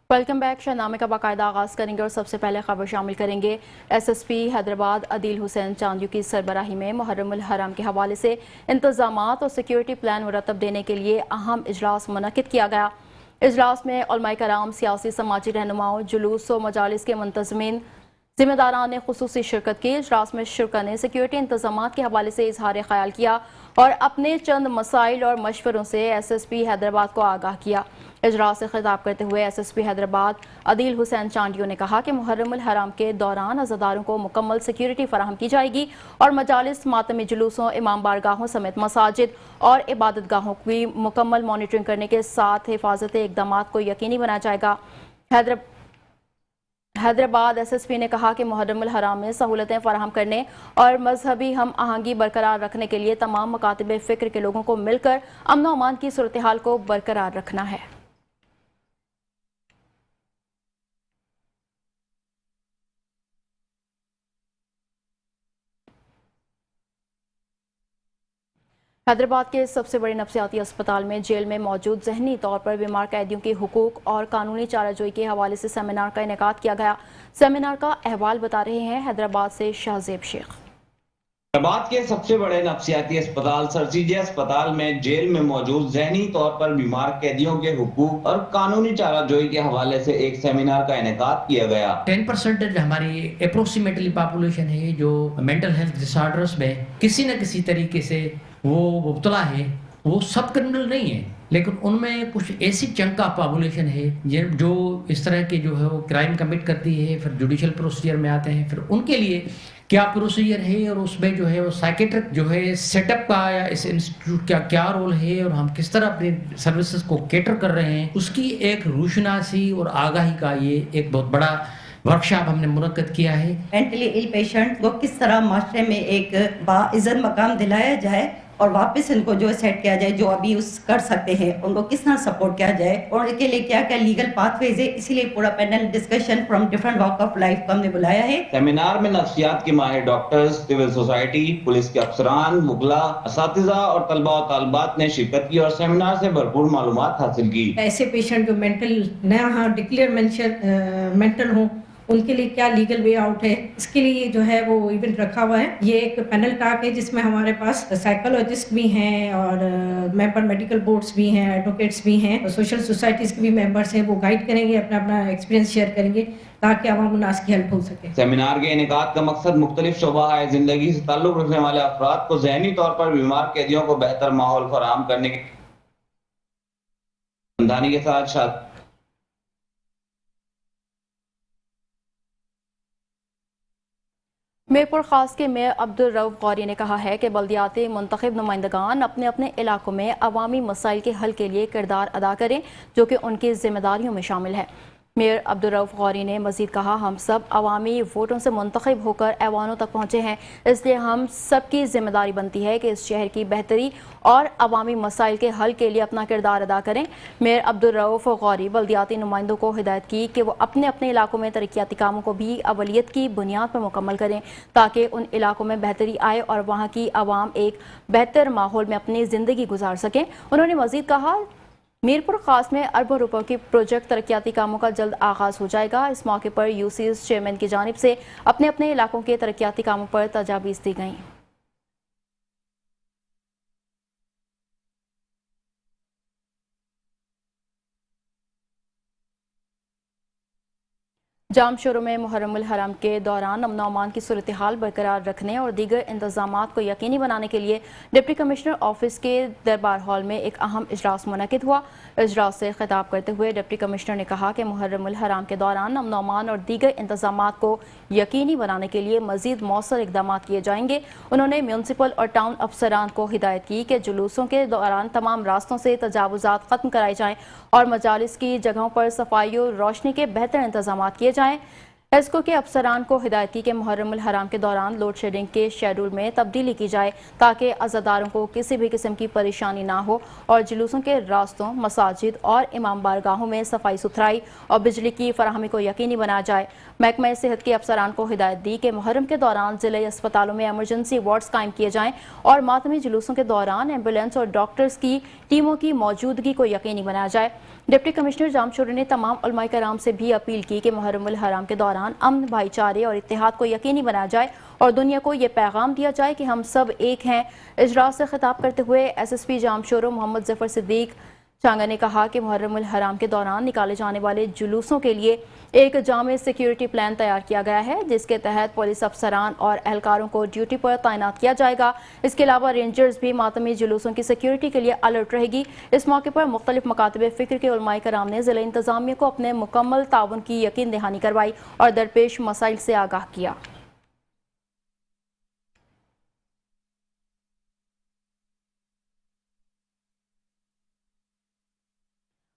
Welcome back. शहनामे का बाकायदा आगाज़ करेंगे और सबसे पहले खबर शामिल करेंगे। SSP हैदराबाद अदील हुसैन चांदियों की सरबराही में मुहर्रमुल हराम के हवाले से इंतजामात और सिक्योरिटी प्लान मुरतब देने के लिए अहम इजलास मुनक्किद किया गया। इजलास में उलमाए कराम, सियासी समाजी रहनुमाओं, जुलूस और मजालिस के मुंतज़मीन जिम्मेदारान ने खुसूसी शिरकत की। इजलास में शुरा ने सिक्योरिटी इंतजामात के हवाले से इजहार ख्याल किया और अपने चंद मसाइल और मशवरों से SSP हैदराबाद को आगाह किया। इजलास से खिताब करते हुए SSP हैदराबाद अदील हुसैन चांडियों ने कहा कि मुहर्रमुल हराम के दौरान अज़ादारों को मुकम्मल सिक्योरिटी फराहम की जाएगी और मजालिस, मातमी जुलूसों, इमाम बारगाहों समेत मसाजिद और इबादत गाहों की मुकम्मल मॉनिटरिंग करने के साथ हिफाजती इक़दाम को यकीनी बनाया जाएगा। हैदराबाद SSP ने कहा कि मुहर्रमुल हराम में सहूलतें फराहम करने और मजहबी हम आहंगी बरकरार रखने के लिए तमाम मकातिब फ़िक्र के लोगों को मिलकर अमन व अमान की सूरत हाल को बरकरार रखना है। हैदराबाद के सबसे बड़े नफ्सियाती अस्पताल में जेल में मौजूद ज़हनी तौर पर बीमार कैदियों के हुकूक और कानूनी चाराजोई के हवाले से सेमिनार का इनेकाद किया गया। सेमिनार का अहवाल बता रहे हैं हैदराबाद से शाहजेब शेख। हैदराबाद के सबसे बड़े नफ्सियाती अस्पताल सरसीजे अस्पताल में जेल में मौजूद ज़हनी तौर पर बीमार कैदियों के हुकूक और कानूनी चाराजोई के हवाले से एक सेमिनार का इनेकाद किया गया। 10% हमारी अप्रोक्सीमेटली पॉपुलेशन है जो मेंटल हेल्थ डिसऑर्डर्स में किसी न किसी तरीके से वो मुब्तला है। वो सब क्रिमिनल नहीं है, लेकिन उनमें कुछ ऐसी चंक ऑफ पॉपुलेशन है जो इस तरह के जो है वो क्राइम कमिट करती है, फिर जुडिशल प्रोसीजर में आते हैं। फिर उनके लिए क्या प्रोसीजर है और उसमें जो है वो साइकेट्रिक जो है सेटअप का या इस इंस्टीट्यूट का क्या रोल है और हम किस तरह अपनी सर्विसेज को कैटर कर रहे हैं, उसकी एक रोशनासी और आगाही का ये एक बहुत बड़ा वर्कशॉप हमने मुनक्कद किया है। मेंटली इल पेशेंट को किस तरह माशरे में एक बाइज्जत मकाम दिलाया जाए और वापस इनको जो सेट किया जाए, जो अभी उस कर सकते हैं उनको किस तरह सपोर्ट किया जाए और इसके लिए क्या क्या लीगल पाथवेज है। इसीलिए पूरा panel discussion from different walk of life को हमने बुलाया है। सेमिनार में नफ्सियात के माहिर डॉक्टर्स, सिविल सोसाइटी, पुलिस के अफसरान, मुगला, असातिज़ा और तलबा और तालिबात ने शिरकत की और सेमिनार से भरपूर मालूमात हासिल की। ऐसे पेशेंट जो मेंटल नया डिक्लेयर मेंटल हो, उनके लिए क्या लीगल वे आउट है, इसके लिए जो है वो इवेंट रखा हुआ है। ये एक पैनल टॉक है जिसमें हमारे पास साइकोलॉजिस्ट भी हैं और मेंबर मेडिकल बोर्ड्स भी हैं, एडवोकेट्स भी हैं, सोशल सोसाइटीज़ के भी मेंबर्स हैं। वो गाइड करेंगे, अपना अपना एक्सपीरियंस शेयर करेंगे ताकि आवाम उन्नास की हेल्प हो सके। सेमिनार के इनेकाद का मकसद मुख्तलिफ शोबा जिंदगी से ताल्लुक रखने वाले अफराद को ज़हनी तौर पर बीमार कैदियों को बेहतर माहौल फराहम करने के साथ मीरपुर खास के मेयर अब्दुल रऊफ गौरी ने कहा है कि बल्दियाती मुंतखब नुमाइंदगान अपने अपने इलाकों में अवामी मसाइल के हल के लिए किरदार अदा करें, जो कि उनकी जिम्मेदारियों में शामिल है। मेयर अब्दुल रऊफ गौरी ने मजीद कहा, हम सब अवामी वोटों से मुंतखब होकर ऐवानों तक पहुँचे हैं, इसलिए हम सब की जिम्मेदारी बनती है कि इस शहर की बेहतरी और अवामी मसाइल के हल के लिए अपना किरदार अदा करें। मेयर अब्दुल रऊफ गौरी बल्दियाती नुमाइंदों को हिदायत की कि वो अपने अपने इलाकों में तरक्याती कामों को भी अवलियत की बुनियाद पर मुकम्मल करें ताकि उन इलाकों में बेहतरी आए और वहाँ की आवाम एक बेहतर माहौल में अपनी ज़िंदगी गुजार सकें। उन्होंने मजीद कहा, मीरपुर खास में अरबों रुपयों की प्रोजेक्ट तरक्याती कामों का जल्द आगाज़ हो जाएगा। इस मौके पर UC's चेयरमैन की जानिब से अपने अपने इलाकों के तरक्याती कामों पर तजावीज़ दी गईं। जाम शोरों में मुहर्रमुल हराम के दौरान अमन व अमान की सूरत हाल बरकरार रखने और दीगर इंतजामात को यकीनी बनाने के लिए डिप्टी कमिश्नर ऑफिस के दरबार हॉल में एक अहम इजलास मुनक्किद हुआ। इजलास से खिताब करते हुए डिप्टी कमिश्नर ने कहा कि मुहर्रमुल हराम के दौरान अमन व अमान और दीगर इंतजामात को यकीनी बनाने के लिए मजीद मौसर इकदाम किए जाएंगे। उन्होंने म्यूनसिपल और टाउन अफसरान को हिदायत की कि जुलूसों के दौरान तमाम रास्तों से तजावुजात ख़त्म कराए जाएँ और मजालिस की जगहों पर सफाई और रोशनी के बेहतर इंतजाम किए जाएं। एस्को के अफसरान को हिदायत की कि मुहर्रम उल हराम के दौरान लोड शेडिंग के शेड्यूल में तब्दीली की जाए ताकि अज़ादारों को किसी भी किस्म की परेशानी ना हो और जुलूसों के रास्तों, मसाजिद और इमाम बारगाहों में सफाई सुथराई और बिजली की फराहमी को यकीनी बनाया जाए। महकमा सेहत के अफसरान को हिदायत दी कि मुहर्रम के दौरान ज़िले अस्पतालों में एमरजेंसी वार्ड्स कायम किए जाएँ और मातमी जुलूसों के दौरान एम्बुलेंस और डॉक्टर्स की टीमों की मौजूदगी को यकीनी बनाया जाए। डिप्टी कमिश्नर जामशोरी ने तमाम उलमाए कराम से भी अपील की कि मुहर्रम उल हराम के दौरान अमन, भाईचारे और इत्तेहाद को यकीनी बनाया जाए और दुनिया को ये पैगाम दिया जाए कि हम सब एक हैं। इजलास से खिताब करते हुए SSP जामशोरो मोहम्मद जफर सिद्दीक चांगा ने कहा कि मुहर्रम उल हराम के दौरान निकाले जाने वाले जुलूसों के लिए एक जामे सिक्योरिटी प्लान तैयार किया गया है, जिसके तहत पुलिस अफसरान और एहलकारों को ड्यूटी पर तैनात किया जाएगा। इसके अलावा रेंजर्स भी मातमी जुलूसों की सिक्योरिटी के लिए अलर्ट रहेगी। इस मौके पर मुख्तलिफ मकातब फ़िक्र के उलमाए कराम ने ज़िला इंतज़ामिया को अपने मुकम्मल ताउन की यकीन दहानी करवाई और दरपेश मसाइल से आगाह किया।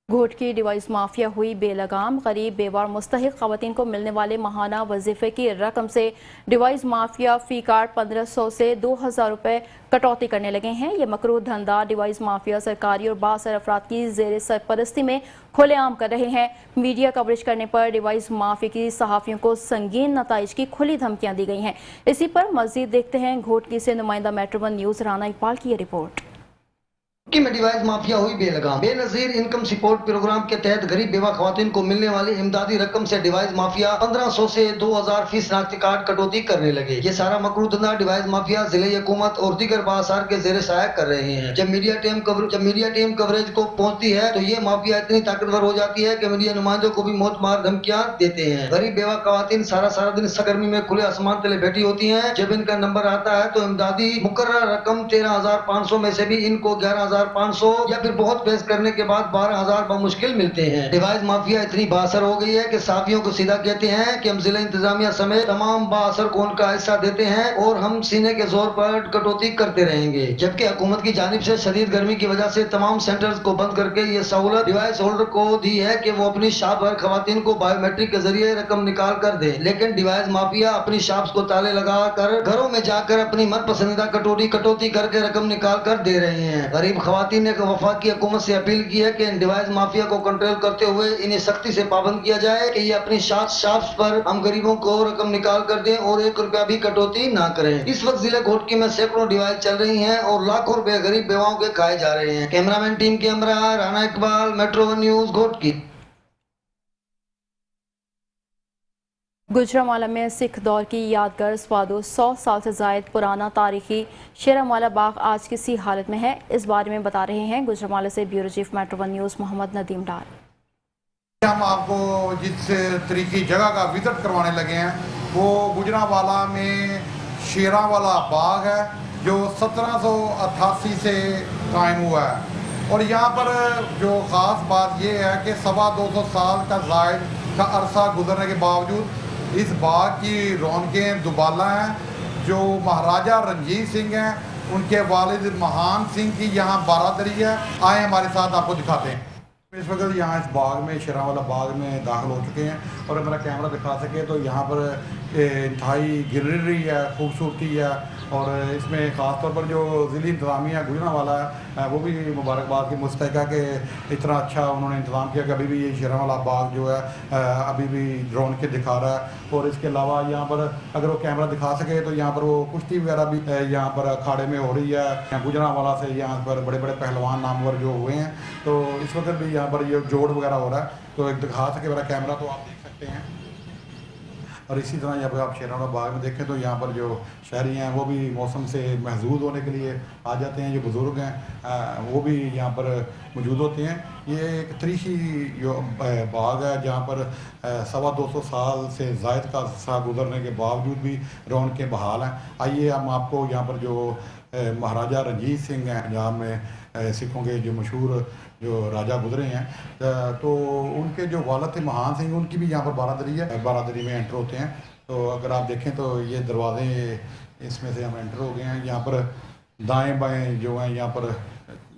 घोट की डिवाइस माफिया हुई बेलगाम। गरीब, बेवा और मुस्तहिक खवातीन को मिलने वाले माहाना वजीफे की रकम से डिवाइस माफिया फ़ी कार्ड 1500 से 2000 रुपये कटौती करने लगे हैं। ये मकरूह धंधा डिवाइस माफिया सरकारी और बासर अफराद की ज़ेर सरपरस्ती में खुलेआम कर रहे हैं। मीडिया कवरेज करने पर डिवाइस माफिया की सहाफ़ियों को संगीन नताइज की खुली धमकियाँ दी गई हैं। इसी पर मज़ीद देखते हैं घोटकी से नुमाइंदा metro one news Rana Iqbal की ये रिपोर्ट। की में डिवाइस माफिया हुई बेलगाम। बेनजीर इनकम सपोर्ट प्रोग्राम के तहत गरीब बेवा खवातीन को मिलने वाली इमदादी रकम से डिवाइस माफिया 1500 से 2000 फीस शनाख्ती कार्ड कटौती करने लगे। ये सारा मकरूह धंधा डिवाइस माफिया जिले हुकूमत और दीगर बासार के जेर साया कर रहे हैं। जब मीडिया टीम कवरेज को पहुंचती है तो ये माफिया इतनी ताकतवर हो जाती है कि मीडिया नुमाइंदों को भी मौत मार धमकियां देते हैं। गरीब बेवा खवातीन सारा दिन सरगर्मी में खुले आसमान तले बैठी होती है। जब इनका नंबर आता है तो इमदादी मुकर्रर रकम 13,500 में से भी इनको 11,500 या फिर बहुत बहस करने के बाद 12,000 बमुश्किल मिलते हैं। डिवाइस माफिया इतनी बासर हो गई है कि साफियों को सीधा कहते हैं कि हम जिला इंतजामिया समेत तमाम बासर को उनका हिस्सा देते हैं और हम सीने के जोर पर कटौती करते रहेंगे। जबकि हुकूमत की जानिब से शदीद गर्मी की वजह से तमाम सेंटर्स को बंद करके ये सहूलत डिवाइस होल्डर को दी है कि वो अपनी शॉप पर खवातीन को बायोमेट्रिक के जरिए रकम निकाल कर दे। लेकिन डिवाइस माफिया अपनी शॉप्स को ताले लगा कर घरों में जाकर अपनी मन पसंदीदा कटौती करके रकम निकाल कर दे रहे हैं। गरीब खवातीन ने वफाकी हुकूमत से अपील की है कि इन डिवाइस माफिया को कंट्रोल करते हुए इन्हें सख्ती से पाबंद किया जाए कि ये अपनी शॉप्स पर हम गरीबों को रकम निकाल कर दें और 1 रुपया भी कटौती ना करें। इस वक्त जिले घोटकी में सैकड़ों डिवाइस चल रही हैं और लाखों रुपए गरीब बेवाओं के खाए जा रहे हैं। कैमरामैन टीम के हमरा Rana Iqbal, metro one news, Ghotki. Gujranwala में सिख दौर की यादगार स्वादो 100 साल से जायद पुराना तारीखी शेरांवाला बाग आज किसी हालत में है। इस बारे में बता रहे हैं गुजरांवाला से bureau chief metro one news Mohammad Nadeem Dar. हम आपको जिस तरीके जगह का विजिट करवाने लगे हैं वो गुजरांवाला में शेरांवाला बाग है जो 1788 से कायम हुआ है। और यहाँ पर जो ख़ास बात ये है कि 250 साल का जायद का अरसा गुजरने के बावजूद इस बाग की रौनकें दुबाला हैं। जो महाराजा रंजीत सिंह हैं उनके वालिद महान सिंह की यहाँ बारादरी है। आए हमारे साथ आपको दिखाते हैं। इस वक्त यहाँ इस बाग में शेरांवाला बाग में दाखिल हो चुके हैं और मेरा कैमरा दिखा सके तो यहाँ पर इंतहाई ग्रीनरी है, खूबसूरती है और इसमें ख़ास तौर पर जो ज़िली इंतज़ामिया गुजरांवाला है वो भी मुबारकबाद की मुस्तहिक है कि इतना अच्छा उन्होंने इंतज़ाम किया कि अभी भी ये शेरांवाला बाग जो है अभी भी ड्रोन के दिखा रहा है। और इसके अलावा यहाँ पर अगर वो कैमरा दिखा सके तो यहाँ पर वो कुश्ती वगैरह भी यहाँ पर अखाड़े में हो रही है। गुजरांवाला से यहाँ पर बड़े बड़े पहलवान नामवर जो हुए हैं तो इस वक्त भी यहाँ पर ये जोड़ वगैरह हो रहा है। तो एक दिखा सके मेरा कैमरा तो आप देख सकते हैं। और इसी तरह जब आप शेरांवाला बाग में देखें तो यहाँ पर जो शहरी हैं वो भी मौसम से महजूद होने के लिए आ जाते हैं। जो बुज़ुर्ग हैं वो भी यहाँ पर मौजूद होते हैं। ये एक तरीखी जो बाग है जहाँ पर 250 साल से ज़ायद का अरसा गुजरने के बावजूद भी रौनकें बहाल हैं। आइए हम आपको यहाँ पर जो महाराजा रंजीत सिंह हैं पंजाब में सिखों के जो मशहूर जो राजा गुजरे हैं तो उनके जो वालिद थे महान सिंह उनकी भी यहाँ पर बारादरी है। बारादरी में एंटर होते हैं तो अगर आप देखें तो ये दरवाजे इसमें से हम एंटर हो गए हैं। यहाँ पर दाएं बाएं जो हैं यहाँ पर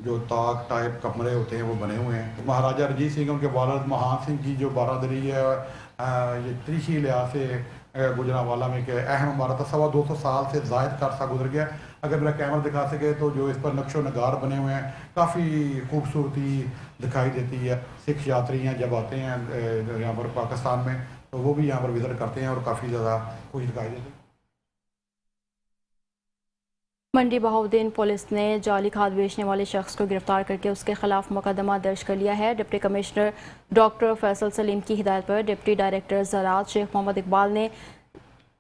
जो ताक टाइप कमरे होते हैं वो बने हुए हैं। तो महाराजा रंजीत सिंह उनके वालिद महान सिंह की जो बारादरी है ये तरीखी लिहाज से गुजरांवाला में एक अहम इमारत है, 225 साल से ज़ायद का अरसा गुजर गया। अगर मेरा कैमरा दिखा सके तो जो इस पर नक्शो नगार बने हुए हैं काफ़ी खूबसूरती दिखाई देती है। सिख यात्री हैं जब आते हैं यहाँ पर पाकिस्तान में तो वो भी यहाँ पर विज़िट करते हैं और काफ़ी ज़्यादा खुश दिखाई देती है। मंडी बहाउद्दीन पुलिस ने जाली खाद बेचने वाले शख्स को गिरफ्तार करके उसके खिलाफ मुकदमा दर्ज कर लिया है। Deputy commissioner doctor Faisal Salim की हिदायत पर डिप्टी डायरेक्टर ज़राअत शेख मोहम्मद इकबाल ने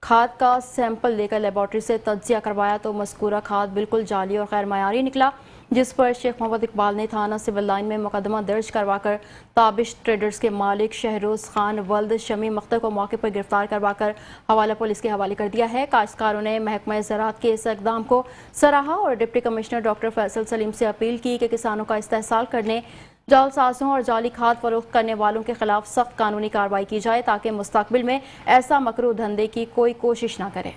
खाद का सैंपल लेकर लेबॉर्ट्री से तज्जिया करवाया तो मज़कूरा खाद बिल्कुल जाली और गैर मयारी निकला, जिस पर शेख मोहम्मद इकबाल ने थाना सिविल लाइन में मुकदमा दर्ज करवाकर ताबिश ट्रेडर्स के मालिक शहरोज खान वल्द शमी मख्तर को मौके पर गिरफ्तार करवाकर हवाला पुलिस के हवाले कर दिया है। काश्तकारों ने महकमा ज़राअत के इस इक़दाम को सराहा और deputy commissioner doctor Faisal Salim से अपील की कि किसानों का इस्तेहसाल करने, जालसाजों और जाली खाद फरोख्त करने वालों के खिलाफ सख्त कानूनी कार्रवाई की जाए ताकि मुस्तकबिल में ऐसा मकरूह धंधे की कोई कोशिश न करे।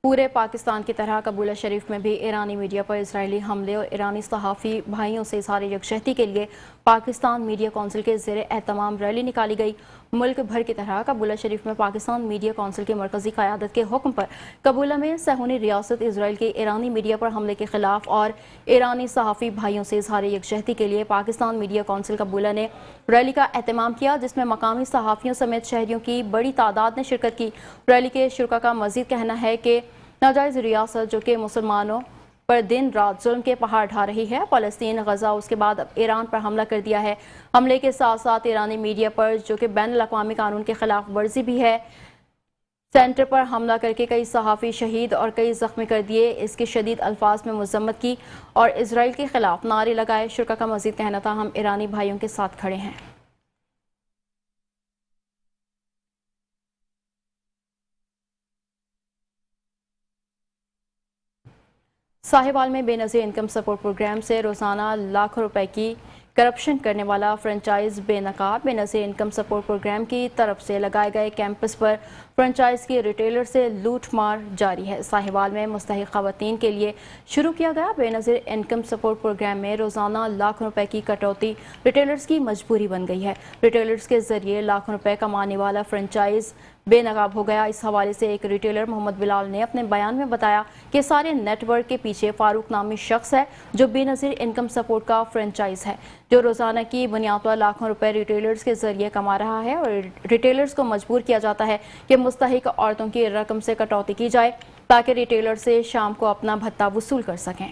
पूरे पाकिस्तान की तरह कबूला शरीफ में भी ईरानी मीडिया पर इजरायली हमले और ईरानी सहाफ़ी भाइयों से इज़हार यकजहती के लिए पाकिस्तान मीडिया कौंसिल के ज़ेर एहतमाम रैली निकाली गई। मुल्क भर की तरह कबूला शरीफ में पाकिस्तान मीडिया कौंसिल की मरकज़ी क़यादत के हुक्म पर कबूला में सहूनी रियासत इसराइल के ईरानी मीडिया पर हमले के खिलाफ और ईरानी सहाफ़ी भाइयों से इज़हार यकजहती के लिए पाकिस्तान मीडिया कौंसिल कबूला ने रैली का एहतमाम किया, जिसमें मकामी सहाफ़ियों समेत शहरियों की बड़ी तादाद ने शिरकत की। रैली के शुरका का मज़ीद कहना है कि नाजायज़ रियासत जो कि मुसलमानों पर दिन रात जुल्म के पहाड़ ढा रही है, फ़लस्तीन, गज़ा, उसके बाद अब ईरान पर हमला कर दिया है। हमले के साथ साथ ईरानी मीडिया पर जो कि बैनुल-अक़वामी कानून के खिलाफ वर्जी भी है, सेंटर पर हमला करके कई सहाफ़ी शहीद और कई ज़ख्मी कर दिए। इसकी शदीद अल्फाज में मज़म्मत की और इसराइल के खिलाफ नारे लगाए। शुरका का मज़ीद कहना था, हम ईरानी भाइयों के साथ खड़े हैं। साहिवाल में बेनज़ीर इनकम सपोर्ट प्रोग्राम से रोज़ाना लाखों रुपए की करप्शन करने वाला फ्रेंचाइज बेनकाब। बेनज़ीर इनकम सपोर्ट प्रोग्राम की तरफ से लगाए गए कैंपस पर फ्रेंचाइज की रिटेलर से लूट मार जारी है। साहिवाल में मुस्तहिक ख़वातीन के लिए शुरू किया गया बेनज़ीर इनकम सपोर्ट प्रोग्राम में रोज़ाना लाखों रुपए की कटौती रिटेलर्स की मजबूरी बन गई है। रिटेलर्स के ज़रिए लाखों रुपए कमाने वाला फ्रेंचाइज बेनकाब हो गया। इस हवाले से एक रिटेलर मोहम्मद बिलाल ने अपने बयान में बताया कि सारे नेटवर्क के पीछे फारूक नामी शख्स है जो बेनज़ीर इनकम सपोर्ट का फ्रेंचाइज है, जो रोज़ाना की बुनियाद पर लाखों रुपए रिटेलर्स के जरिए कमा रहा है और रिटेलर्स को मजबूर किया जाता है कि मुस्तहिक औरतों की रकम से कटौती की जाए ताकि रिटेलर से शाम को अपना भत्ता वसूल कर सकें।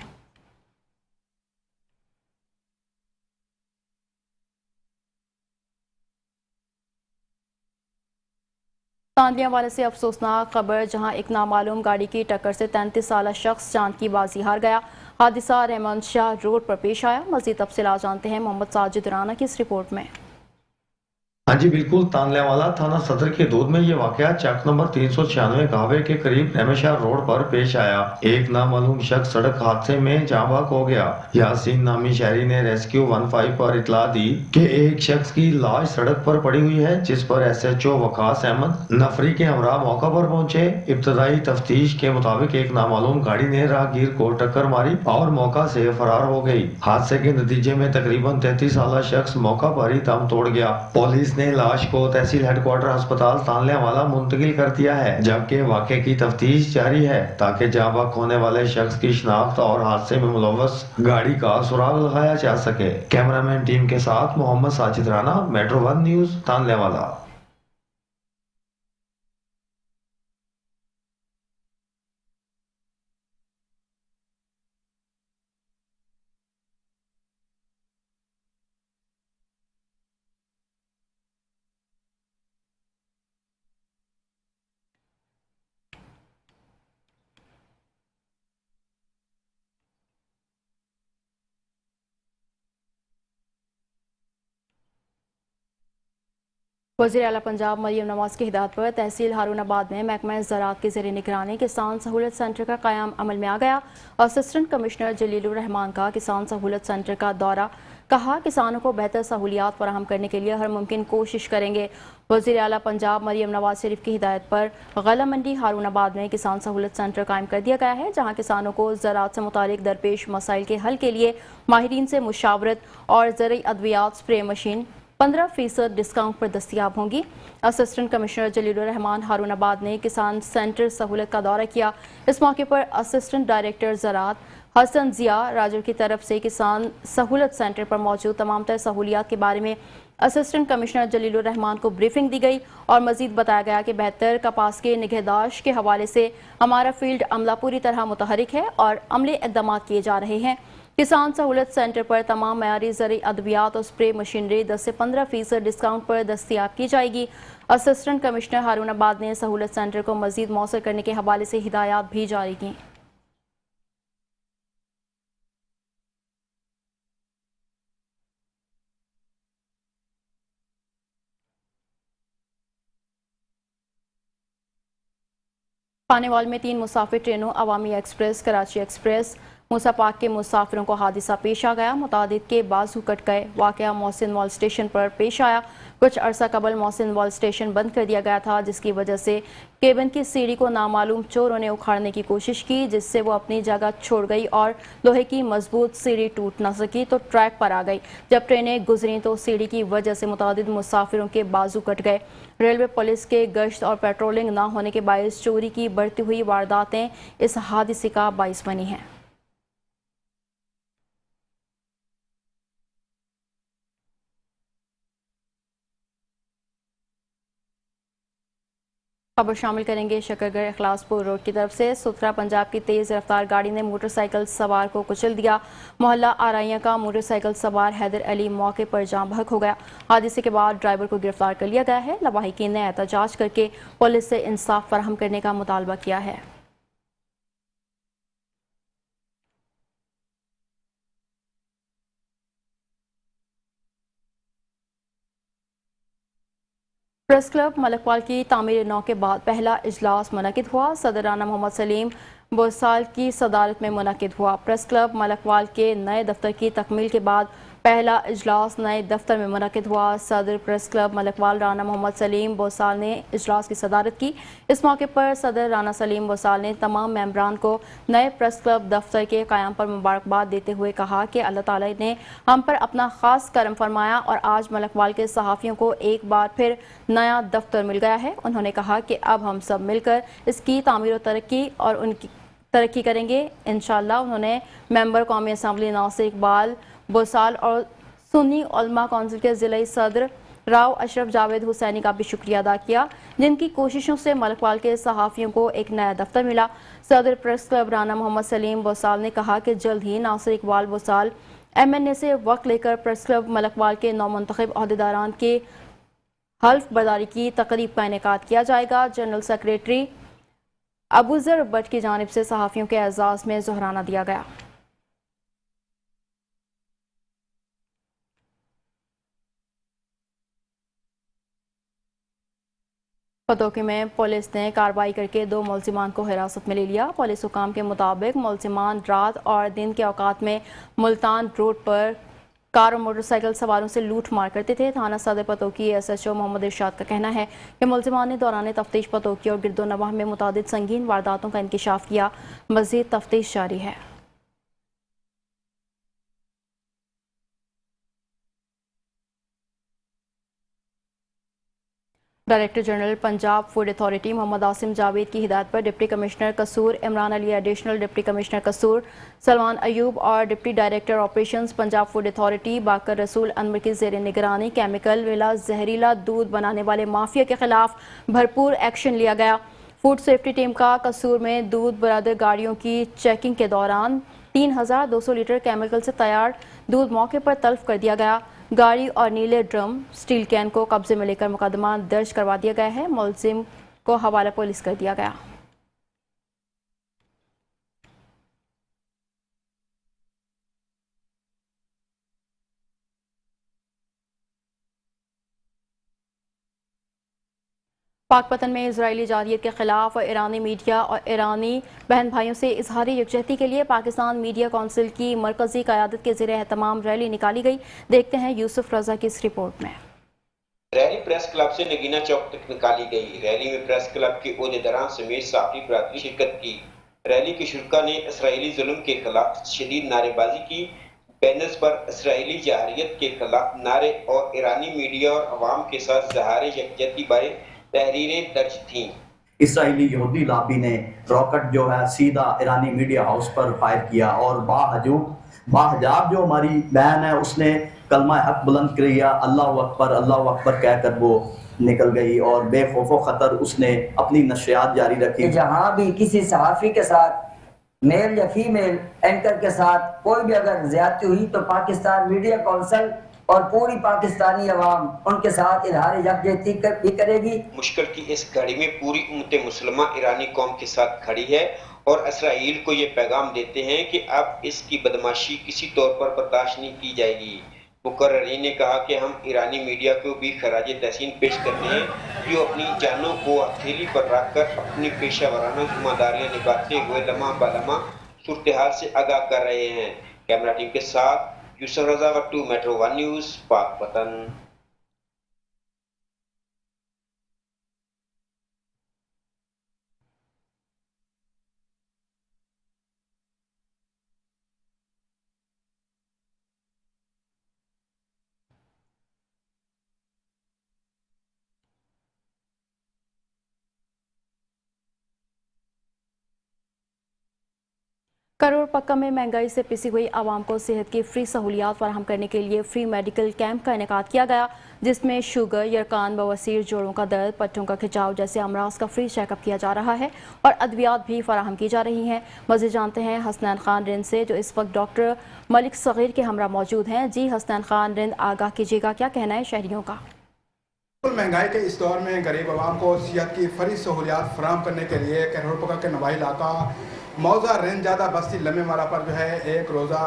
तांदियावाला से अफसोसनाक खबर, जहां एक नामालूम गाड़ी की टक्कर से 33 साला शख्स जान की बाजी हार गया। हादसा रहमान शाह रोड पर पेश आया। मजीद तफसीलात जानते हैं मोहम्मद साजिद राना की इस रिपोर्ट में। हाँ जी बिल्कुल, तांदलेवाला थाना सदर के दूध में ये वाकया चक नंबर 396 कहवे के करीब रहमशाह रोड पर पेश आया। एक नामालूम शख्स सड़क हादसे में जाँ बहक हो गया। यासीन नामी शहरी ने रेस्क्यू 15 पर इतला दी कि एक शख्स की लाश सड़क पर पड़ी हुई है, जिस पर SHO वकास अहमद नफरी के हमरा मौका पर पहुंचे। इब्तदाई तफ्तीश के मुताबिक एक नामालूम गाड़ी ने राहगीर को टक्कर मारी और मौका से फरार हो गई। हादसे के नतीजे में तकरीबन 33 साला शख्स मौका पर ही दम तोड़ गया। पुलिस ने लाश को तहसील हेडक्वार्टर अस्पताल तांदलेवाला मुंतकिल कर दिया है, जबकि वाक़े की तफ्तीश जारी है ताकि जाँ बहक होने वाले शख्स की शिनाख्त और हादसे में मुलव्वस गाड़ी का सुराग लगाया जा सके। कैमरामैन टीम के साथ मोहम्मद साजिद राना, मेट्रो 1 न्यूज, तांदलेवाला। वज़ीर आला पंजाब मरियम नवाज की हिदायत पर तहसील हारूनाबाद में महकमा ज़राअत की ज़ेर निगरानी किसान सहूलत सेंटर का क़याम अमल में आ गया। असिस्टेंट कमिश्नर जलीलुर रहमान का किसान सहूलत सेंटर का दौरा, कहा किसानों को बेहतर सहूलियात फराहम करने के लिए हर मुमकिन कोशिश करेंगे। वज़ीर आला पंजाब मरियम नवाज शरीफ की हिदायत पर गला मंडी हारूनाबाद में किसान सहूलत सेंटर कायम कर दिया गया है, जहाँ किसानों को ज़राअत से मुतालिक दरपेश मसाइल के हल के लिए माहिरीन से मुशावरत और ज़रई अद्वियात स्प्रे मशीन 15% डिस्काउंट पर दस्तियाब होंगी। असिस्टेंट कमिश्नर जलीलुर रहमान हारूनाबाद ने किसान सेंटर सहूलत का दौरा किया। इस मौके पर असिस्टेंट डायरेक्टर ज़राअत हसन ज़िया राजू की तरफ से किसान सहूलत सेंटर पर मौजूद तमाम तर सहूलियात के बारे में असिस्टेंट कमिश्नर जलीलुर रहमान को ब्रीफिंग दी गई और मजीद बताया गया कि बेहतर कपास के निगहदाश्त के हवाले से हमारा फील्ड अमला पूरी तरह मुतहरिक है और अमले इक़दाम किए जा रहे हैं। किसान सहूलत सेंटर पर तमाम मयारी ज़रई अद्वियात और स्प्रे मशीनरी 10 से 15% डिस्काउंट पर दस्तियाब की जाएगी। असिस्टेंट कमिश्नर हारूनाबाद ने सहूलत सेंटर को मजीद मौसर करने के हवाले से हिदायत भी जारी की। पानेवाल में 3 मुसाफिर ट्रेनों अवामी एक्सप्रेस, कराची एक्सप्रेस, मूसा पाक के मुसाफिरों को हादसा पेश आ गया। मुतादिद के बाजू कट गए। वाक़या मोहसिन मॉल स्टेशन पर पेश आया। कुछ अरसा कबल मोहसिन मॉल स्टेशन बंद कर दिया गया था, जिसकी वजह से केबिन की सीढ़ी को नामालूम चोरों ने उखाड़ने की कोशिश की, जिससे वो अपनी जगह छोड़ गई और लोहे की मजबूत सीढ़ी टूट न सकी तो ट्रैक पर आ गई। जब ट्रेनें गुजरी तो सीढ़ी की वजह से मुतादिद मुसाफिरों के बाजू कट गए। रेलवे पुलिस के गश्त और पेट्रोलिंग न होने के बायस चोरी की बढ़ती हुई वारदातें इस हादसे का बायस बनी हैं। खबर शामिल करेंगे शकरगढ़ इखलासपुर रोड की तरफ से। सुथरा पंजाब की तेज़ रफ्तार गाड़ी ने मोटरसाइकिल सवार को कुचल दिया। मोहल्ला आराइया का मोटरसाइकिल सवार हैदर अली मौके पर जाँ बहक हो गया। हादसे के बाद ड्राइवर को गिरफ्तार कर लिया गया है। लवाहिकीन ने एहतजाज करके पुलिस से इंसाफ फराहम करने का मुतालबा किया है। प्रेस क्लब मलकवाल की तामीर नौ के बाद पहला इजलास मुनक़िद हुआ। सदर राना मोहम्मद सलीम बोसाल की सदारत में मुनक़िद हुआ। प्रेस क्लब मलकवाल के नए दफ्तर की तकमील के बाद पहला इजलास नए दफ्तर में मुनक़िद हुआ। सदर प्रेस क्लब मलकवाल राना मोहम्मद सलीम बोसाल ने इजलास की सदारत की। इस मौके पर सदर राना सलीम बोसाल ने तमाम मेंबरान को नए प्रेस क्लब दफ्तर के क़याम पर मुबारकबाद देते हुए कहा कि अल्लाह ताला ने हम पर अपना ख़ास करम फरमाया और आज मलकवाल के सहाफ़ियों को एक बार फिर नया दफ्तर मिल गया है। उन्होंने कहा कि अब हम सब मिलकर इसकी तामीर और तरक्की और उनकी तरक्की करेंगे इंशाअल्लाह। उन्होंने मेंबर कौमी असम्बली नासिर इकबाल बोसाल और सुन्नी उलमा कौंसिल के ज़िला सदर राव अशरफ जावेद हुसैनी का भी शुक्रिया अदा किया, जिनकी कोशिशों से मलकवाल के सहाफ़ियों को एक नया दफ्तर मिला। सदर प्रेस क्लब राना मोहम्मद सलीम बोसाल ने कहा कि जल्द ही नासिर इकबाल बोसाल MNA से वक्त लेकर प्रेस क्लब मलकवाल के नौमुंतखब अहदेदारान के हल्फ बर्दारी की तकरीब का इनेकाद किया जाएगा। जनरल सेक्रेटरी अबूजर भट्ट की जानिब से सहाफ़ियों के एजाज़ में ज़ोहराना दिया गया। पतोकी में पुलिस ने कार्रवाई करके 2 मुलजिमान को हिरासत में ले लिया। पुलिस हुकाम के मुताबिक मुलजिमान रात और दिन के औकात में मुल्तान रोड पर कार और मोटरसाइकिल सवारों से लूट मार करते थे। थाना सदर पतोकी SHO मोहम्मद इरशाद का कहना है कि मुलजिमान ने दौरान तफ्तीश पतोकी और गिरदोनवाह में मुतादिद संगीन वारदातों का इंकिशाफ किया। मज़ीद तफ्तीश जारी है। Director general Punjab food authority Mohammad Asim Javed की हिदायत पर deputy commissioner Kasur Imran Ali, additional deputy commissioner Kasur Salman Ayub और deputy director operations Punjab food authority Baqar Rasool Anwar की ज़ेर निगरानी कैमिकल मिला जहरीला दूध बनाने वाले माफिया के खिलाफ भरपूर एक्शन लिया गया। फूड सेफ्टी टीम का कसूर में दूध बरादर गाड़ियों की चेकिंग के दौरान 3200 लीटर केमिकल से तैयार दूध मौके पर तल्फ कर दिया गया। गाड़ी और नीले ड्रम स्टील कैन को कब्जे में लेकर मुकदमा दर्ज करवा दिया गया है। मुलजिम को हवाला पुलिस कर दिया गया। पाक पतन में इजरायली जारियत के खिलाफ ईरानी मीडिया और ईरानी बहन भाइयों से इजहारी यकजहती के लिए पाकिस्तान मीडिया कौंसिल की मरकजी क़यादत के ज़ेर एहतमाम रैली निकाली गई। देखते हैं यूसुफ रजा की इस रिपोर्ट में। रैली प्रेस क्लब से नगीना चौक तक निकाली गई। रैली में प्रेस क्लब के ओहदेदारान समेत साफी बरादरी शिरकत की। रैली के शुरका ने इसराइली जुल्म के खिलाफ शदीद नारेबाजी की। बैनर्स पर इसराइली जारियत के खिलाफ नारे और ईरानी मीडिया और अवाम के साथ ज़हारे यकजहती बारे तहरीरें दर्ज थीं। इसराइली यहूदी लाबी ने रॉकेट जो है सीधा ईरानी मीडिया हाउस पर फायर किया और बाहजाब जो हमारी बहन है उसने कलमा हक बुलंद किया, अल्लाह अकबर कहकर वो निकल गई और बेखौफो खतर उसने अपनी नशरियात जारी रखी। जहाँ भी किसी सहाफ़ी के साथ मेल या फीमेल एंकर के साथ कोई भी अगर ज्यादती हुई तो पाकिस्तान मीडिया कौंसिल और पूरी पाकिस्तानी अवाम उनके साथ इजहार यकजहती भी करेगी। मुश्किल की इस घड़ी में पूरी उम्मत मुसलमा ईरानी कौम के साथ खड़ी है और इसराइल को ये पैगाम देते हैं कि अब इसकी बदमाशी किसी तौर पर बर्दाश्त नहीं की जाएगी। मुकर्ररीन ने कहा कि हम ईरानी मीडिया को भी खराज तहसीन पेश करते हैं जो अपनी जानों को हथेली पर रख कर अपनी पेशा वाराना जिम्मेदारियां निभाते हुए लम्हा बलम्हा सूरत हाल से आगाह कर रहे हैं। कैमरा टीम के साथ यूसुफ रजा वट्टू, मेट्रो 1 न्यूज़, पाक पतन। करोड़ पक्का में महंगाई से पिसी हुई आवाम को सेहत की फ्री सहूलियात फराहम करने के लिए फ्री मेडिकल कैंप का इनेकाद किया गया, जिसमें शुगर, यरकान, बवासीर, जोड़ों का दर्द, पट्टों का खिंचाव जैसे अमराज का फ्री चेकअप किया जा रहा है और अद्वियात भी फराहम की जा रही हैं। मज़ीद जानते हैं हसनैन खान रिंद से, जो इस वक्त डॉक्टर मलिक सगीर के हमरा मौजूद हैं। जी हसनैन खान रिंद, आगाह कीजिएगा, क्या कहना है शहरियों का? महंगाई के इस दौर में गरीब आवाम को सेहत की फरी सहूलियात फराहम करने के लिए करोड़ पक्का के नवाही इलाका मौजा रेंज ज़्यादा बस्ती लम्बे मारा पर जो है एक रोज़ा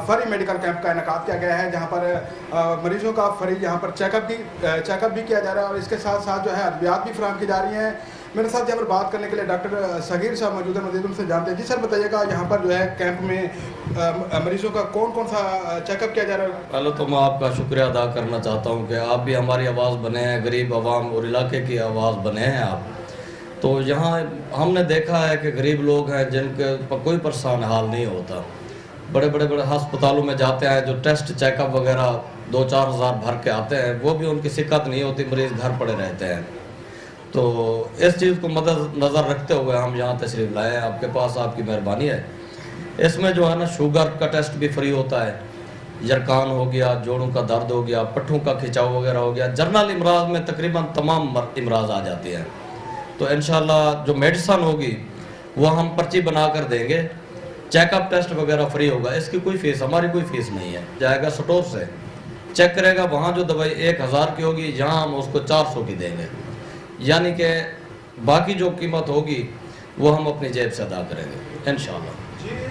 फ्री मेडिकल कैंप का इनेकाद किया गया है, जहां पर मरीजों का फ्री यहाँ पर चेकअप भी किया जा रहा है और इसके साथ साथ जो है अद्वियात भी फराहम की जा रही हैं। मेरे साथ यहाँ पर बात करने के लिए डॉक्टर सगीर साहब मौजूद है, मजीद उनसे जानते हैं। जी सर, बताइएगा यहाँ पर जो है कैंप में मरीजों का कौन कौन सा चेकअप किया जा रहा है? पहले तो मैं आपका शुक्रिया अदा करना चाहता हूँ कि आप भी हमारी आवाज़ बने हैं, गरीब आवाम और इलाके की आवाज़ बने हैं आप। तो यहाँ हमने देखा है कि गरीब लोग हैं जिनके कोई परेशान हाल नहीं होता, बड़े अस्पतालों में जाते हैं, जो टेस्ट चेकअप वगैरह 2-4 हज़ार भर के आते हैं, वो भी उनकी शिक्कत नहीं होती, मरीज़ घर पड़े रहते हैं। तो इस चीज़ को मद्देनज़र रखते हुए हम यहाँ तशरीफ़ लाए हैं आपके पास, आपकी मेहरबानी है। इसमें जो है ना शुगर का टेस्ट भी फ्री होता है, यरकान हो गया, जोड़ों का दर्द हो गया, पट्ठों का खिंचाव वगैरह हो गया, जर्नल इमराज में तकरीबन तमाम इमराज आ जाते हैं। तो इंशाल्लाह जो मेडिसन होगी वो हम पर्ची बना कर देंगे, चेकअप टेस्ट वगैरह फ्री होगा, इसकी कोई फीस, हमारी कोई फीस नहीं है। जाएगा स्टोर से चेक करेगा, वहाँ जो दवाई 1000 की होगी यहाँ हम उसको 400 की देंगे, यानी कि बाकी जो कीमत होगी वो हम अपनी जेब से अदा करेंगे इंशाल्लाह। जी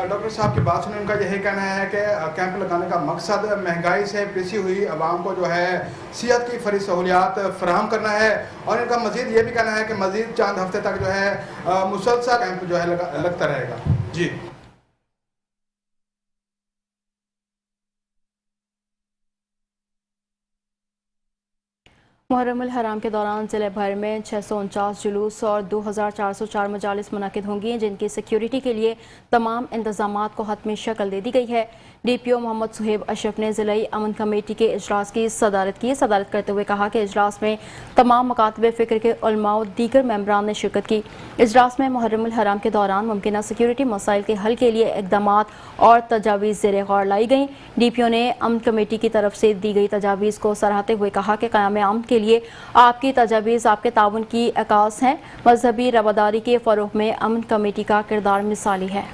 डॉक्टर साहब की बात सुने, उनका यही कहना है कि कैंप लगाने का मकसद महंगाई से पिसी हुई आवाम को जो है सेहत की फरी सहूलियात फराहम करना है और इनका मजीद ये भी कहना है कि मजीद चंद हफ्ते तक जो है मुसलसल कैंप जो है लगता रहेगा। जी मुहर्रमुल हराम के दौरान ज़िले भर में 649 जुलूस और 2404 मजालिस मुनाकिद होंगी, जिनकी सिक्योरिटी के लिए तमाम इंतजामात को हतमी शक्ल दे दी गई है। DPO मोहम्मद सुहेब अशरफ ने ज़िलाई अमन कमेटी के इजलास की सदारत करते हुए कहा कि इजलास में तमाम मकातबे फ़िक्र के उलमा और दीगर मेंबरान ने शिरकत की। इजलास में मुहर्रमुल हराम के दौरान मुमकिन सिक्योरिटी मसाइल के हल के लिए इक़दामात और तजावीज़ ज़ेर गौर लाई गई। DPO ने अमन कमेटी की तरफ से दी गई तजावीज़ को सराहते हुए कहा कि क़याम अमन के लिए आपकी तजावीज़ आपके ताउन की अकास हैं। मजहबी रवादारी के फ़रोग़ में अमन कमेटी का किरदार मिसाली है।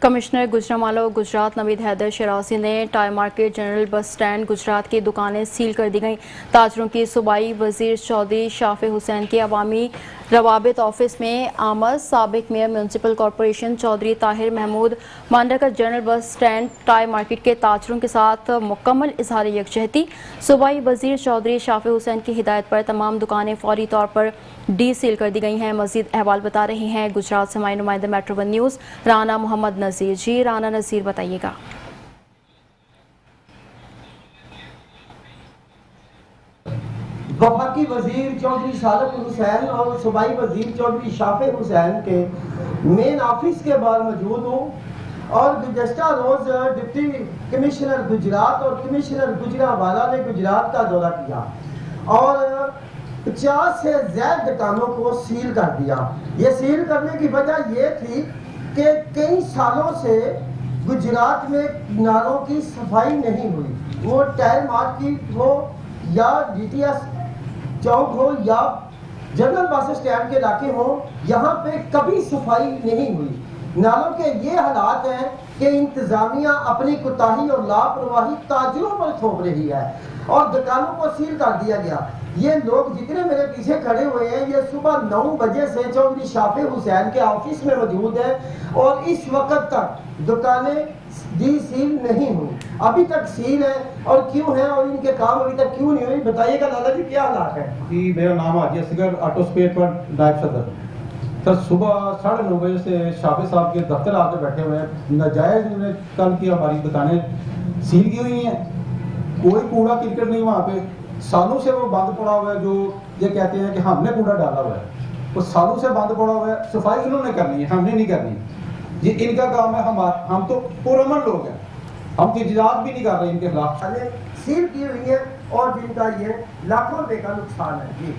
कमिश्नर गुजरांवाला गुजरात नवीद हैदर शरासी ने tie market, general bus stand, Gujarat की दुकानें सील कर दी गईं। ताजरों की सूबाई वजीर चौधरी शाफे हुसैन की अवामी روابط آفس میں آمد سابق mayor municipal corporation Chaudhry Tahir Mahmood مانڈکر جنرل بس سٹینڈ ٹائی مارکیٹ کے تاجروں کے ساتھ مکمل اظہار یکجہتی. صوبائی وزیر چودھری شافع حسین کی ہدایت پر تمام دکانیں فوری طور پر ڈی سیل کر دی گئی ہیں. مزید احوال بتا رہی ہیں گجرات سے ہمارے نمائندہ میٹرو ون نیوز رانا محمد نذیر. جی رانا نذیر بتائیے گا. وفاقی وزیر چودھری صالح حسین اور صوبائی وزیر چودھری شافع حسین کے مین آفس کے بعد موجود ہوں اور گزشتہ روز ڈپٹی کمشنر گجرات اور کمشنر گجرانوالہ نے گجرات کا دورہ کیا اور 50 سے زائد دکانوں کو سیل کر دیا. یہ سیل کرنے کی وجہ یہ تھی کہ کئی سالوں سے گجرات میں نالوں کی صفائی نہیں ہوئی. وہ ٹائر مارکیٹ ہو یا ڈی ٹی ایس چوک ہو یا جنرل بس اسٹینڈ کے علاقے ہوں, یہاں پہ کبھی صفائی نہیں ہوئی. نالوں کے یہ حالات ہیں کہ انتظامیہ اپنی کوتاہی اور لاپرواہی تاجروں پر تھوپ رہی ہے اور دکانوں کو سیل کر دیا گیا. یہ لوگ جتنے میرے پیچھے کھڑے ہوئے ہیں یہ صبح 9 بجے سے چودھری شافع حسین کے آفس میں موجود ہیں اور اس وقت تک دکانیں ڈی سیل نہیں ہوئی. ابھی تک سیل ہے اور کیوں ہے اور ان کے کام ابھی تک کیوں نہیں ہوئی, بتائیے گا لالا جی کیا حالات ہے. جی میرا نام حاجی اصغر آٹو اسپیئر پر نائب صدر. سر صبح 9:30 بجے سے شافع صاحب کے دفتر آ کے بیٹھے ہوئے ہیں. ناجائز انہوں نے کل کی ہماری دکانیں سیل کی ہوئی ہیں. کوئی کوڑا کرکٹ نہیں وہاں پہ, سالوں سے وہ بند پڑا ہوا ہے. جو یہ کہتے ہیں کہ ہم نے کوڑا ڈالا ہوا ہے وہ سالوں سے بند پڑا ہوا ہے. صفائی انہوں نے کرنی ہے, ہم نے نہیں کرنی. یہ ان کا کام ہے. ہم تو پرامن لوگ ہیں, ہم تجارت بھی نہیں کر رہے ان کے خلاف. سیل کی ہوئی ہے اور جن کا یہ لاکھوں روپے کا نقصان ہے. جی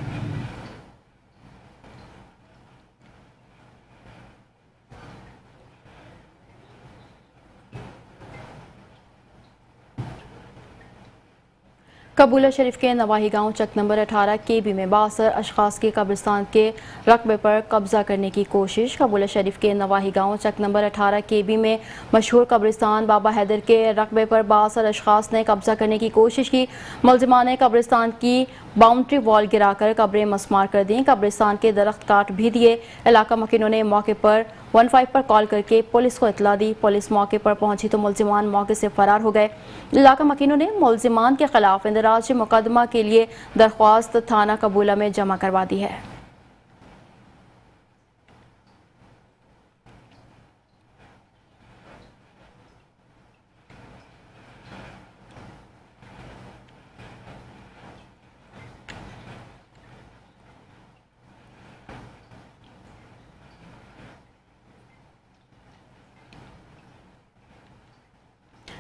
قبولہ شریف کے نواحی گاؤں چک نمبر 18 KB میں بااثر اشخاص کے قبرستان کے رقبے پر قبضہ کرنے کی کوشش. قبولہ شریف کے نواحی گاؤں چک نمبر 18 KB میں مشہور قبرستان بابا حیدر کے رقبے پر بااثر اشخاص نے قبضہ کرنے کی کوشش کی. ملزمان نے قبرستان کی باؤنڈری وال گرا کر قبریں مسمار کر دیں. قبرستان کے درخت کاٹ بھی دیے. علاقہ مکینوں نے موقع پر 15 پر کال کر کے پولیس کو اطلاع دی. پولیس موقع پر پہنچی تو ملزمان موقع سے فرار ہو گئے. علاقہ مکینوں نے ملزمان کے خلاف اندراج مقدمہ کے لیے درخواست تھانہ قبولہ میں جمع کروا دی ہے.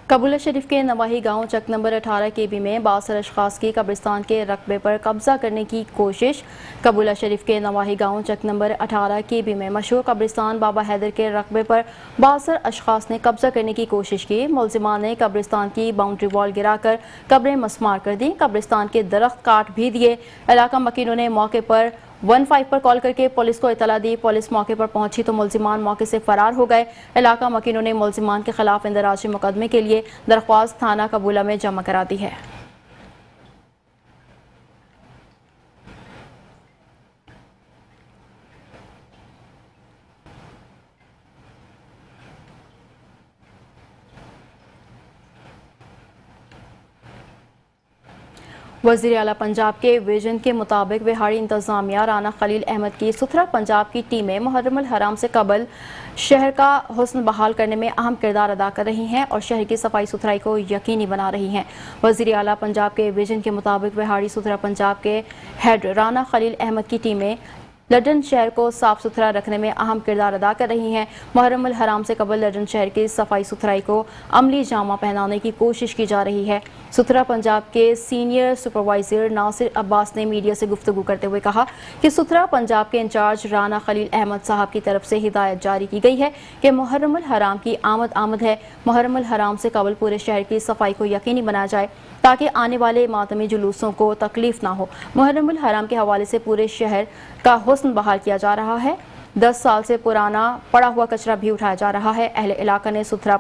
قبولہ شریف کے نواحی گاؤں چک نمبر 18 KB میں بااثر اشخاص کی قبرستان کے رقبے پر قبضہ کرنے کی کوشش. قبولہ شریف کے نواحی گاؤں چک نمبر 18 KB میں مشہور قبرستان بابا حیدر کے رقبے پر بااثر اشخاص نے قبضہ کرنے کی کوشش کی. ملزمان نے قبرستان کی باؤنڈری وال گرا کر قبریں مسمار کر دیں. قبرستان کے درخت کاٹ بھی دیے. علاقہ مکینوں نے موقع پر 15 پر کال کر کے پولیس کو اطلاع دی. پولیس موقع پر پہنچی تو ملزمان موقع سے فرار ہو گئے. علاقہ مکینوں نے ملزمان کے خلاف اندراج مقدمے کے لیے درخواست تھانہ قبولہ میں جمع کرا دی ہے. وزیر اعلیٰ پنجاب کے ویژن کے مطابق بہاڑی انتظامیہ رانا خلیل احمد کی ستھرا پنجاب کی ٹیمیں محرم الحرام سے قبل شہر کا حسن بحال کرنے میں اہم کردار ادا کر رہی ہیں اور شہر کی صفائی ستھرائی کو یقینی بنا رہی ہیں. وزیر اعلیٰ پنجاب کے ویژن کے مطابق بہاڑی ستھرا پنجاب کے ہیڈ رانا خلیل احمد کی ٹیمیں لڈن شہر کو صاف ستھرا رکھنے میں اہم کردار ادا کر رہی ہیں. محرم الحرام سے قبل لڈن شہر کی صفائی ستھرائی کو عملی جامہ پہنانے کی کوشش کی جا رہی ہے. ستھرا پنجاب کے سینئر سپروائزر ناصر عباس نے میڈیا سے گفتگو کرتے ہوئے کہا کہ ستھرا پنجاب کے انچارج رانا خلیل احمد صاحب کی طرف سے ہدایت جاری کی گئی ہے کہ محرم الحرام کی آمد ہے. محرم الحرام سے قبل پورے شہر کی صفائی کو یقینی بنایا جائے تاکہ آنے والے ماتمی جلوسوں کو تکلیف نہ ہو. محرم الحرام کے حوالے سے پورے شہر کا حسن بحال کیا جا رہا ہے. 10 سال سے پرانا پڑا ہوا کچرا بھی اٹھایا جا رہا ہے. اہل علاقہ نے ستھرا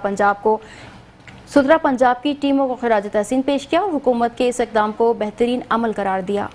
پنجاب کی ٹیموں کو خراج تحسین پیش کیا اور حکومت کے اس اقدام کو بہترین عمل قرار دیا.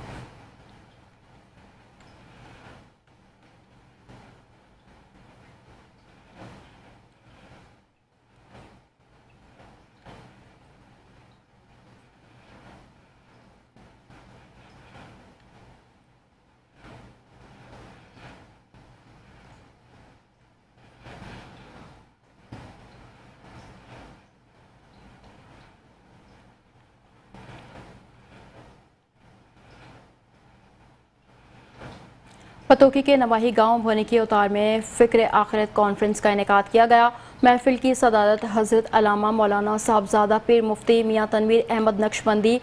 पतोकी के नवाही गांव भोनी के उतार में फ़िक्र आखिरत कॉन्फ्रेंस का इनेकाद किया गया। महफिल की सदारत हज़रत अल्लामा मौलाना साहबजादा पीर मुफ्ती मियाँ तनवीर अहमद नक्शबंदी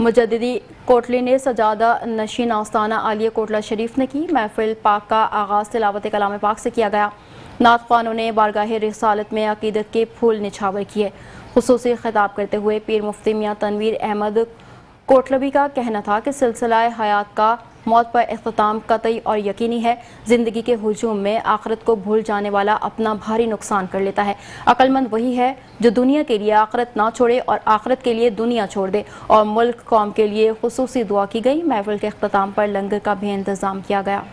मुजद्दिदी कोटली ने सजादा नशीन आस्ताना आलिया कोटला शरीफ ने की। महफिल पाक का आगाज़ तिलावत कलाम पाक से किया गया। नात ख़्वानों ने बारगाह रिसालत में अक़ीदत के फूल निछावर किए। खुसूसी खिताब करते हुए पीर मुफ्ती मियाँ तनवीर अहमद कोटलवी का कहना था कि सिलसिला हयात का मौत पर इख्तिताम कतई और यकीनी है। ज़िंदगी के हुजूम में आखिरत को भूल जाने वाला अपना भारी नुकसान कर लेता है। अक्लमंद वही है जो दुनिया के लिए आखिरत ना छोड़े और आखिरत के लिए दुनिया छोड़ दे। और मुल्क कौम के लिए खुसूसी दुआ की गई। महफिल के इख्तिताम पर लंगर का भी इंतज़ाम किया गया।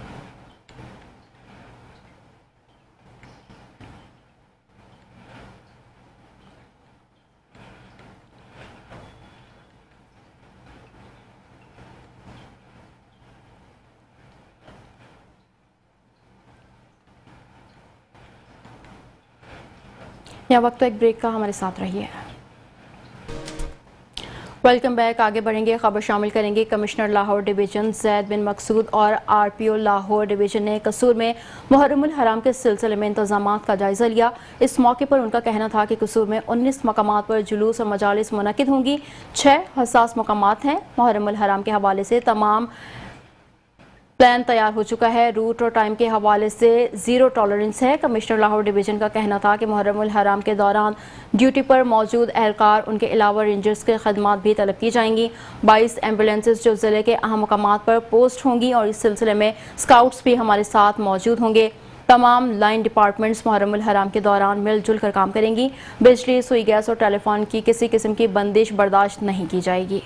यहाँ वक्त तो एक ब्रेक का, हमारे साथ रहिए। Welcome back. आगे बढ़ेंगे, खबर शामिल करेंगे। कमिश्नर लाहौर डिवीज़न जैद बिन मकसूद और आरपीओ लाहौर डिवीज़न ने कसूर में मुहर्रमुल हराम के सिलसिले में इंतजामात का जायज़ा लिया। इस मौके पर उनका कहना था कि कसूर में 19 मकामात पर जुलूस और मजालिस मुनक्किद होंगी। 6 हसास मकामात हैं। मुहर्रमुल हराम के हवाले से तमाम प्लान तैयार हो चुका है। रूट और टाइम के हवाले से ज़ीरो टॉलरेंस है। कमिश्नर लाहौर डिवीज़न का कहना था कि मुहर्रमुल हराम के दौरान ड्यूटी पर मौजूद एहलकार उनके अलावा रेंजर्स के खदमात भी तलब की जाएंगी। 22 एम्बुलेंसेज जो ज़िले के अहम मकामात पर पोस्ट होंगी और इस सिलसिले में स्काउट्स भी हमारे साथ मौजूद होंगे। तमाम लाइन डिपार्टमेंट्स मुहर्रमुल हराम के दौरान मिलजुल कर काम करेंगी। बिजली, सुई गैस और टेलीफोन की किसी किस्म की बंदिश बर्दाश्त नहीं की जाएगी।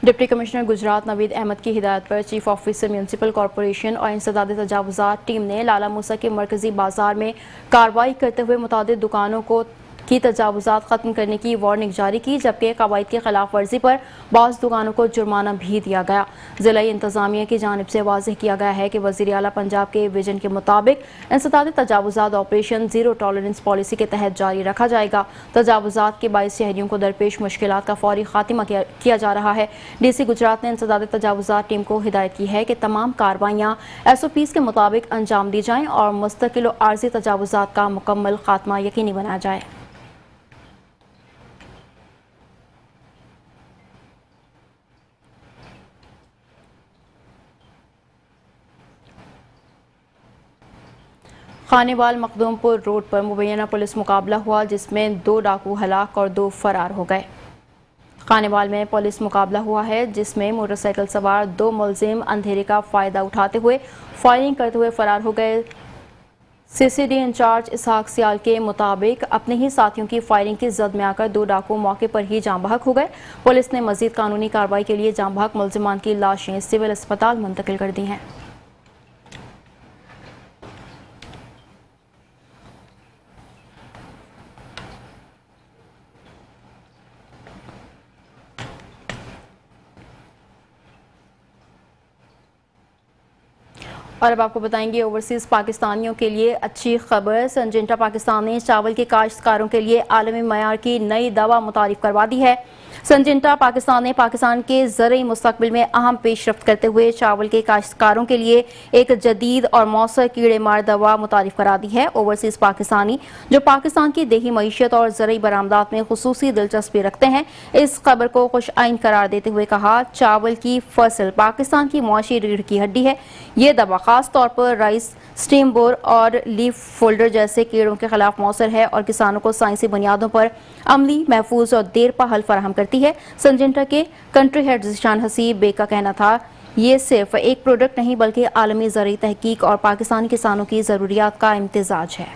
डिप्टी कमिश्नर गुजरात नवीद अहमद की हिदायत पर चीफ ऑफिसर म्यूनसिपल कॉरपोरेशन और इंसदाद तजावुज़ात टीम ने लाला मूसा के मरकजी बाजार में कार्रवाई करते हुए मुतादिद दुकानों की तजावुज़ात ख़त्म करने की वार्निंग जारी की, जबकि कवायद की खिलाफ वर्जी पर बाज़ दुकानों को जुर्माना भी दिया गया। ज़िला इंतज़ामिया की जानिब से वाज़ेह किया गया है कि वज़ीर आला पंजाब के विजन के मुताबिक इंसदाद तजावुज़ात ऑपरेशन ज़ीरो टॉलरेंस पॉलिसी के तहत जारी रखा जाएगा। तजावुज़ात के बाइस शहरियों को दरपेश मुश्किलात का फौरी खात्मा किया जा रहा है। DC गुजरात ने इंसदाद तजावुज़ात टीम को हिदायत की है कि तमाम कार्रवाइयाँ SOPs के मुताबिक अंजाम दी जाएँ और मुस्तकिल और आर्जी तजावुज़ात का मुकम्मल खात्मा यकीनी बनाया जाए। खानेवाल मखदूमपुर रोड पर मुबैना पुलिस मुकाबला हुआ, जिसमें 2 डाकू हलाक और 2 फरार हो गए। खानेवाल में पुलिस मुकाबला हुआ है, जिसमें मोटरसाइकिल सवार 2 मुलजिम अंधेरे का फ़ायदा उठाते हुए फायरिंग करते हुए फरार हो गए। CCD इंचार्ज इसहाक सियाल के मुताबिक अपने ही साथियों की फायरिंग की जद में आकर 2 डाकू मौके पर ही जाँ बहक हो गए। पुलिस ने मजीद कानूनी कार्रवाई के लिए जाँ बहक मुलजिमान की लाशें सिविल अस्पताल मुंतकिल कर दी हैं। और अब आपको बताएंगे ओवरसीज़ पाकिस्तानियों के लिए अच्छी खबर। संजिंटा पाकिस्तान ने चावल के काश्तकारों के लिए आलमी मयार की नई दवा मुतारिफ करवा दी है। संजिंटा पाकिस्तान ने पाकिस्तान के ज़रई मुस्तक़बिल में अहम पेशरफ्त करते हुए चावल के काश्तकारों के लिए एक जदीद और मौसर कीड़े मार दवा मुतारिफ करा दी है। ओवरसीज़ पाकिस्तानी जो पाकिस्तान की देही मईशत और ज़रई बरामदात में खुसूसी दिलचस्पी रखते हैं, इस खबर को खुश आइन करार देते हुए कहा, चावल की फसल पाकिस्तान की मुआशी रीढ़ की हड्डी है। ये दवा खास तौर पर राइस, स्टीम बोर और लीफ फोल्डर जैसे कीड़ों के खिलाफ मौसर है और किसानों को साइंसी बुनियादों पर अमली, महफूज और देरपा हल फराहम करती है। संजिंटा के कंट्री हेड ज़ीशान हसीब बेग का कहना था, ये सिर्फ एक प्रोडक्ट नहीं बल्कि आलमी ज़रई तहकीक और पाकिस्तानी किसानों की ज़रूरियात का इम्तिजाज है।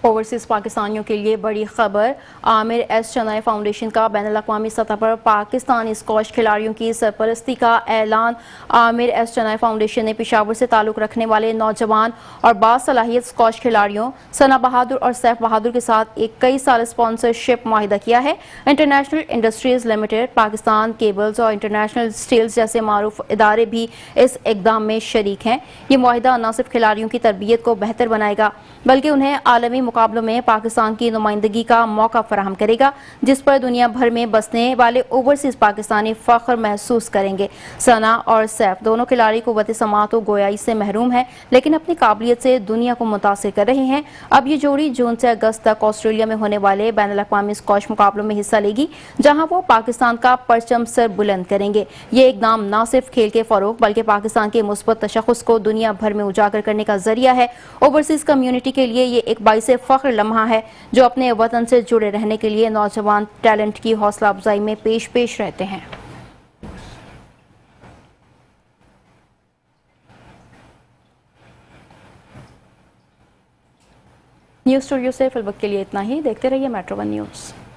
ओवरसीज़ पाकिस्तानियों के लिए बड़ी खबर। आमिर एस चनाई फाउंडेशन का बैनुल-अक़वामी सतह पर पाकिस्तानी स्क्वॉश खिलाड़ियों की सरपरस्ती का ऐलान। आमिर एस चनाई फाउंडेशन ने पेशावर से ताल्लुक़ रखने वाले नौजवान और बासलाहियत स्क्वॉश खिलाड़ियों सना बहादुर और सैफ बहादुर के साथ एक कई साल स्पॉन्सरशिप मुआहिदा किया है। International industries limited, Pakistan cables और इंटरनेशनल स्टील्स जैसे मारूफ इदारे भी इस इक़दाम में शरीक हैं। ये मुआहिदा न सिर्फ खिलाड़ियों की तरबियत को बेहतर बनाएगा बल्कि उन्हें आलमी मुकाबलों में पाकिस्तान की नुमाइंदगी का मौका फराहम करेगा, जिस पर दुनिया भर में बसने वाले ओवरसीज़ पाकिस्तानी फ़ख्र महसूस करेंगे। सना और सैफ दोनों खिलाड़ी क़ुव्वत समाअत व गोयाई से महरूम हैं, लेकिन अपनी काबिलियत से दुनिया को मुतासिर कर रहे हैं। अब ये जोड़ी जून से अगस्त तक ऑस्ट्रेलिया में होने वाले बैनुल-अक़वामी स्क्वॉश मुकाबलों में हिस्सा लेगी, जहाँ वो पाकिस्तान का परचम सर बुलंद करेंगे। ये इक़दाम न सिर्फ खेल के फ़रोग़ बल्कि पाकिस्तान के मुस्बत तशख़्ख़ुस को दुनिया भर में उजागर करने का ज़रिया है। ओवरसीज़ कम्यूनिटी के लिए ये एक बाइसे फ़ख्र लम्हा है, जो अपने वतन से जुड़े रहने के लिए नौजवान टैलेंट की हौसला अफजाई में पेश रहते हैं। न्यूज़ स्टूडियो से फिल वक्त के लिए इतना ही। देखते रहिए मेट्रो वन न्यूज़।